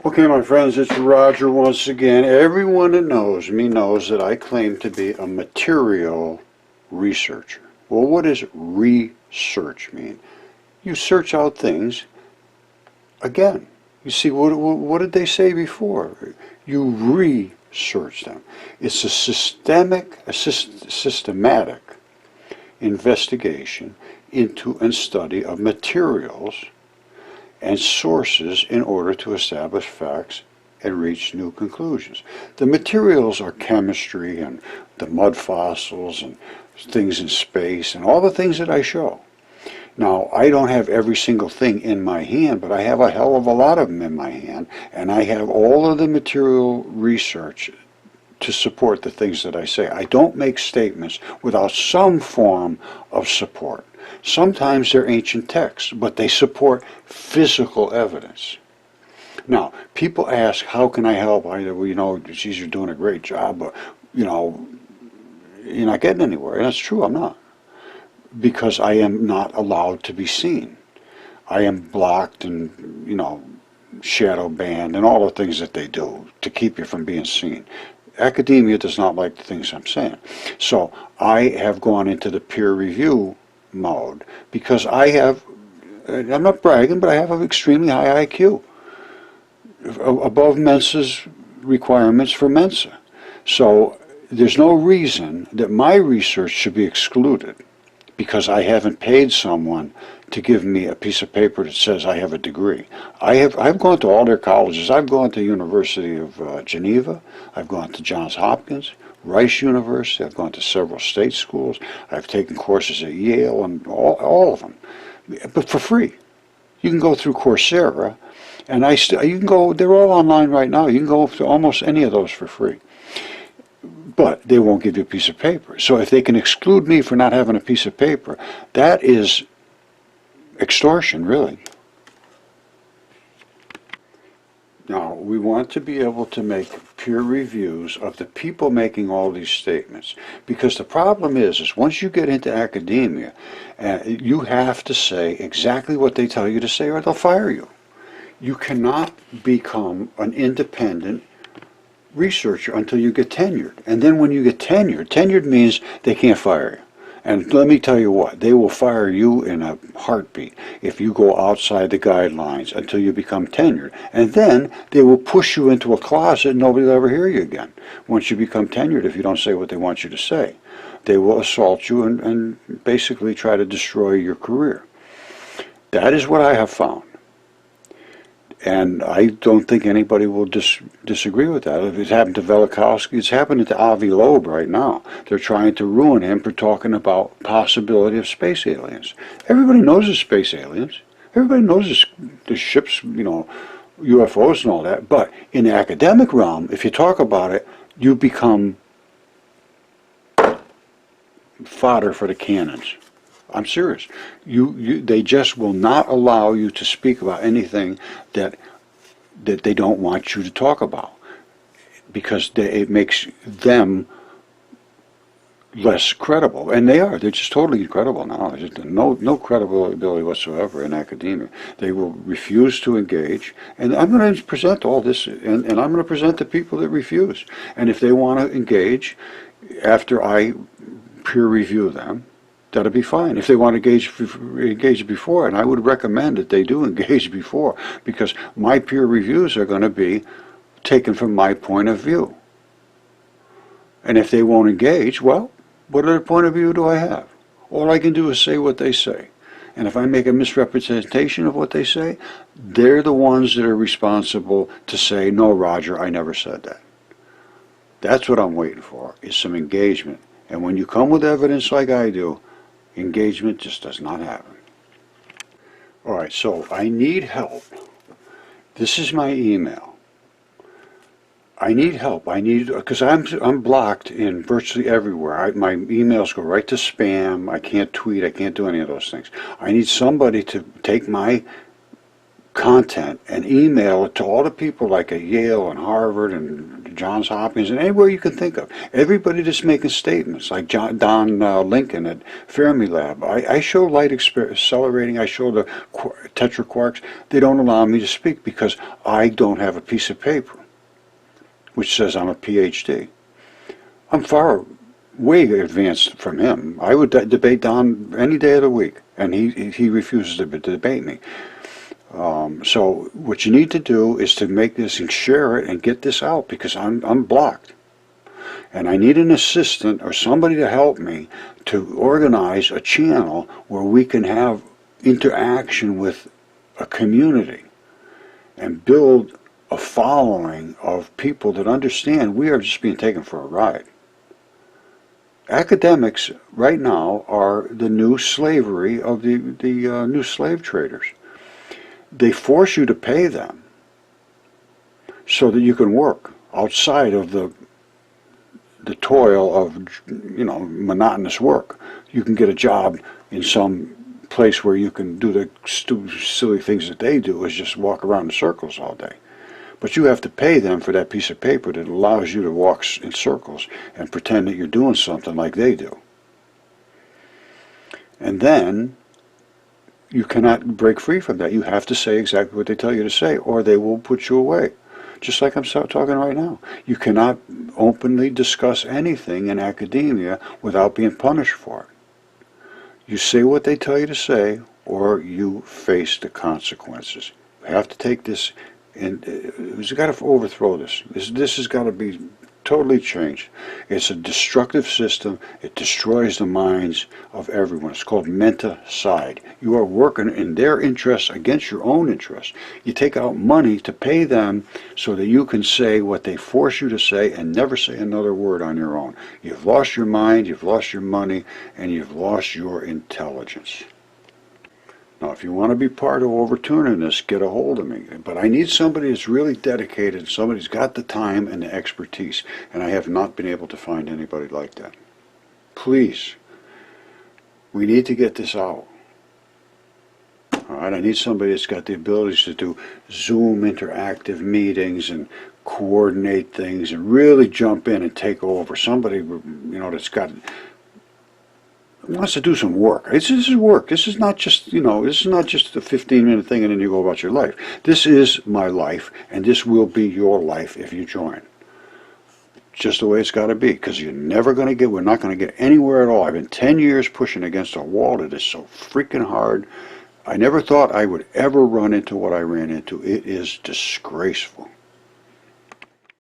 Okay, my friends, it's Roger once again. Everyone that knows me knows that I claim to be a material researcher. Well, what does research mean? You search out things again. You see, what did they say before? You research them. It's a systematic investigation into and study of materials and sources in order to establish facts and reach new conclusions. The materials are chemistry and the mud fossils and things in space and all the things that I show. Now, I don't have every single thing in my hand, but I have a hell of a lot of them in my hand, and I have all of the material research to support the things that I say. I don't make statements without some form of support. Sometimes they're ancient texts, but they support physical evidence. Now, people ask, how can I help? Geez, you're doing a great job, but, you're not getting anywhere. And that's true, I'm not. Because I am not allowed to be seen. I am blocked and, shadow banned and all the things that they do to keep you from being seen. Academia does not like the things I'm saying. So I have gone into the peer review mode because I'm not bragging, but I have an extremely high IQ, above Mensa's requirements for Mensa. So there's no reason that my research should be excluded because I haven't paid someone to give me a piece of paper that says I have a degree. I've gone to all their colleges. I've gone to University of Geneva. I've gone to Johns Hopkins, Rice University. I've gone to several state schools. I've taken courses at Yale and all of them, but for free. You can go through Coursera, and you can go. They're all online right now. You can go to almost any of those for free. But they won't give you a piece of paper. So if they can exclude me for not having a piece of paper, that is extortion, really. Now, we want to be able to make peer reviews of the people making all these statements. Because the problem is once you get into academia, you have to say exactly what they tell you to say or they'll fire you. You cannot become an independent researcher until you get tenured. And then when you get tenured means they can't fire you. And let me tell you what, they will fire you in a heartbeat if you go outside the guidelines until you become tenured. And then they will push you into a closet and nobody will ever hear you again once you become tenured if you don't say what they want you to say. They will assault you and basically try to destroy your career. That is what I have found. And I don't think anybody will disagree with that. If it's happened to Velikovsky, it's happening to Avi Loeb right now. They're trying to ruin him for talking about possibility of space aliens. Everybody knows there's space aliens. Everybody knows there's ships, UFOs and all that. But in the academic realm, if you talk about it, you become fodder for the cannons. I'm serious. They just will not allow you to speak about anything that they don't want you to talk about because it makes them less credible. And they're just totally incredible now. There's just no credibility whatsoever in academia. They will refuse to engage. And I'm going to present all this, and I'm going to present the people that refuse. And if they want to engage after I peer review them, that'll be fine. If they want to engage before, and I would recommend that they do engage before, because my peer reviews are going to be taken from my point of view. And if they won't engage, well, what other point of view do I have? All I can do is say what they say. And if I make a misrepresentation of what they say, they're the ones that are responsible to say, no, Roger, I never said that. That's what I'm waiting for, is some engagement. And when you come with evidence like I do, engagement just does not happen. All right, so I need help. This is my email. I need help. Because I'm blocked in virtually everywhere. My emails go right to spam. I can't tweet. I can't do any of those things. I need somebody to take my content and email it to all the people like at Yale and Harvard and Johns Hopkins, and anywhere you can think of. Everybody that's making statements, like Don Lincoln at Fermilab. I show light accelerating, I show the tetraquarks. They don't allow me to speak because I don't have a piece of paper which says I'm a PhD. I'm far, way advanced from him. I would debate Don any day of the week, and he refuses to debate me. So what you need to do is to make this and share it and get this out, because I'm blocked. And I need an assistant or somebody to help me to organize a channel where we can have interaction with a community and build a following of people that understand we are just being taken for a ride. Academics right now are the new slavery of the new slave traders. They force you to pay them so that you can work outside of the toil of, monotonous work. You can get a job in some place where you can do the silly things that they do, is just walk around in circles all day. But you have to pay them for that piece of paper that allows you to walk in circles and pretend that you're doing something like they do. And then you cannot break free from that. You have to say exactly what they tell you to say, or they will put you away. Just like I'm talking right now. You cannot openly discuss anything in academia without being punished for it. You say what they tell you to say, or you face the consequences. You have to take this, and we've got to overthrow this. This has got to be totally changed. It's a destructive system. It destroys the minds of everyone. It's called Mensa. You are working in their interests against your own interests. You take out money to pay them so that you can say what they force you to say and never say another word on your own. You've lost your mind, you've lost your money, and you've lost your intelligence. Now, if you want to be part of overturning this, get a hold of me. But I need somebody that's really dedicated, somebody who's got the time and the expertise. And I have not been able to find anybody like that. Please, we need to get this out. All right, I need somebody that's got the abilities to do Zoom interactive meetings and coordinate things and really jump in and take over. Somebody, that's got... wants to do some work. This is work. This is not just, this is not just a 15-minute thing and then you go about your life. This is my life, and this will be your life if you join. Just the way it's got to be, because we're not going to get anywhere at all. I've been 10 years pushing against a wall that is so freaking hard. I never thought I would ever run into what I ran into. It is disgraceful.